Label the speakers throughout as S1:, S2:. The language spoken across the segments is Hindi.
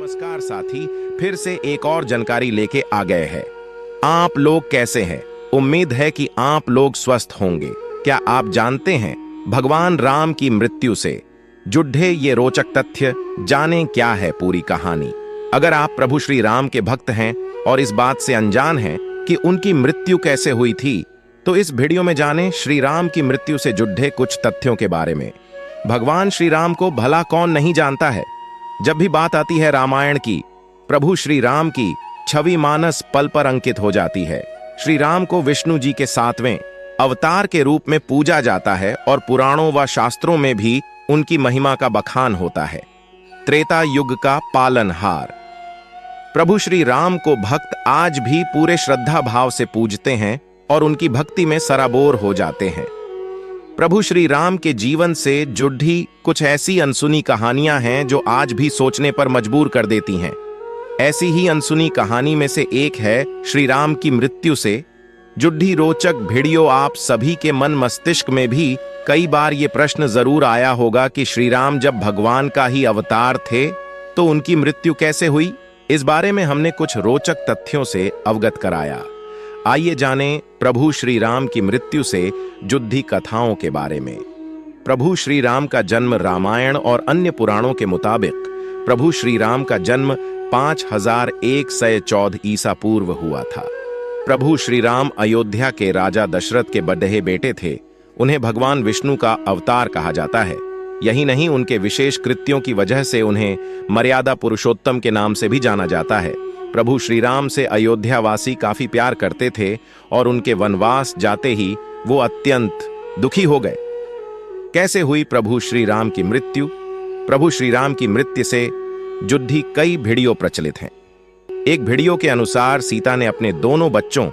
S1: नमस्कार साथी, फिर से एक और जानकारी लेके आ गए हैं। आप लोग कैसे हैं? उम्मीद है कि आप लोग स्वस्थ होंगे। क्या आप जानते हैं भगवान राम की मृत्यु से जुड़े ये रोचक तथ्य? जानें क्या है पूरी कहानी। अगर आप प्रभु श्री राम के भक्त हैं और इस बात से अनजान हैं कि उनकी मृत्यु कैसे हुई थी, तो इस वीडियो में जानें श्री राम की मृत्यु से जुड़े कुछ तथ्यों के बारे में। भगवान श्री राम को भला कौन नहीं जानता है। जब भी बात आती है रामायण की, प्रभु श्री राम की छवि मानस पल पर अंकित हो जाती है। श्री राम को विष्णु जी के 7वें अवतार के रूप में पूजा जाता है और पुराणों व शास्त्रों में भी उनकी महिमा का बखान होता है। त्रेता युग का पालनहार प्रभु श्री राम को भक्त आज भी पूरे श्रद्धा भाव से पूजते हैं और उनकी भक्ति में सराबोर हो जाते हैं। प्रभु श्री राम के जीवन से जुड़ी कुछ ऐसी अनसुनी कहानियां हैं जो आज भी सोचने पर मजबूर कर देती हैं। ऐसी ही अनसुनी कहानी में से एक है श्री राम की मृत्यु से जुड़ी रोचक वीडियो। आप सभी के मन मस्तिष्क में भी कई बार ये प्रश्न जरूर आया होगा कि श्री राम जब भगवान का ही अवतार थे तो उनकी मृत्यु कैसे हुई। इस बारे में हमने कुछ रोचक तथ्यों से अवगत कराया। आइए जानें प्रभु श्री राम की मृत्यु से जुड़ी कथाओं के बारे में। प्रभु श्री राम का जन्म रामायण और अन्य पुराणों के मुताबिक प्रभु श्री राम का जन्म 5114 ईसा पूर्व हुआ था। प्रभु श्री राम अयोध्या के राजा दशरथ के बड़े बेटे थे। उन्हें भगवान विष्णु का अवतार कहा जाता है। यही नहीं, उनके विशेष कृत्यों की वजह से उन्हें मर्यादा पुरुषोत्तम के नाम से भी जाना जाता है। प्रभु श्री राम से अयोध्या वासी काफी प्यार करते थे और उनके वनवास जाते ही वो अत्यंत दुखी हो गए। कैसे हुई प्रभु श्री राम की मृत्यु? प्रभु श्री राम की मृत्यु से जुड़ी कई वीडियो प्रचलित हैं। एक वीडियो के अनुसार सीता ने अपने दोनों बच्चों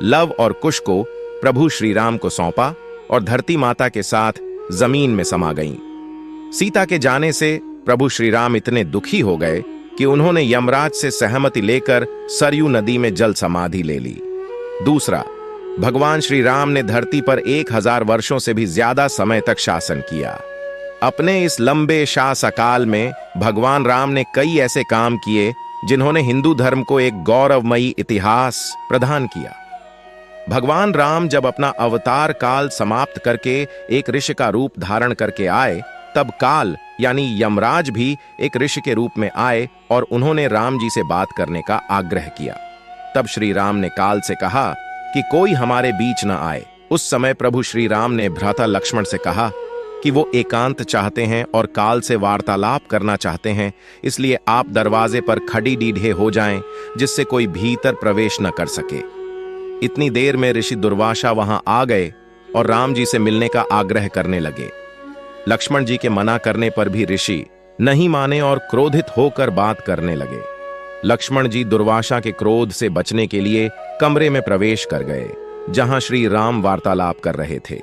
S1: लव और कुश को प्रभु श्री राम को सौंपा और धरती माता के साथ जमीन में समा गईं। सीता के जाने से प्रभु श्री राम इतने दुखी हो गए कि उन्होंने यमराज से सहमति लेकर सरयू नदी में जल समाधि ले ली। दूसरा, भगवान श्री राम ने धरती पर 1000 वर्षों से भी ज्यादा समय तक शासन किया। अपने इस लंबे शासनकाल में भगवान राम ने कई ऐसे काम किए जिन्होंने हिंदू धर्म को एक गौरवमयी इतिहास प्रदान किया। भगवान राम जब अपना अवतार काल समाप्त करके एक ऋषि का रूप धारण करके आए, तब काल यानी यमराज भी एक ऋषि के रूप में आए और उन्होंने राम जी से बात करने का आग्रह किया। तब श्री राम ने काल से कहा कि कोई हमारे बीच न आए। उस समय प्रभु श्री राम ने भ्राता लक्ष्मण से कहा कि वो एकांत चाहते हैं और काल से वार्तालाप करना चाहते हैं, इसलिए आप दरवाजे पर खड़ी डीढ़े हो जाएं जिससे कोई भीतर प्रवेश न कर सके। इतनी देर में ऋषि दुर्वासा वहां आ गए और राम जी से मिलने का आग्रह करने लगे। लक्ष्मण जी के मना करने पर भी ऋषि नहीं माने और क्रोधित होकर बात करने लगे। लक्ष्मण जी दुर्वासा के क्रोध से बचने के लिए कमरे में प्रवेश कर गए जहां श्री राम वार्तालाप कर रहे थे।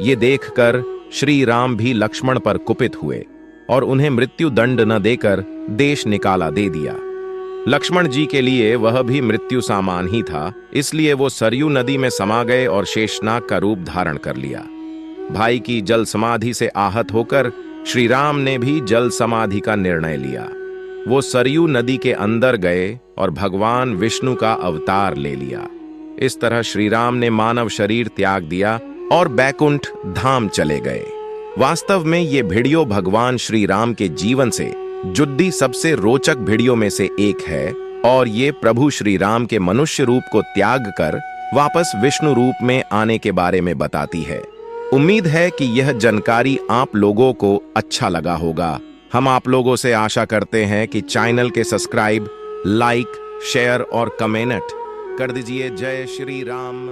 S1: ये देखकर श्री राम भी लक्ष्मण पर कुपित हुए और उन्हें मृत्यु दंड न देकर देश निकाला दे दिया। लक्ष्मण जी के लिए वह भी मृत्यु सामान ही था, इसलिए वो सरयू नदी में समा गए और शेषनाग का रूप धारण कर लिया। भाई की जल समाधि से आहत होकर श्री राम ने भी जल समाधि का निर्णय लिया। वो सरयू नदी के अंदर गए और भगवान विष्णु का अवतार ले लिया। इस तरह श्री राम ने मानव शरीर त्याग दिया और बैकुंठ धाम चले गए। वास्तव में ये वीडियो भगवान श्री राम के जीवन से जुड़ी सबसे रोचक वीडियो में से एक है और ये प्रभु श्री राम के मनुष्य रूप को त्याग कर वापस विष्णु रूप में आने के बारे में बताती है। उम्मीद है कि यह जानकारी आप लोगों को अच्छा लगा होगा। हम आप लोगों से आशा करते हैं कि चैनल के सब्सक्राइब, लाइक, शेयर और कमेंट कर दीजिए। जय श्री राम।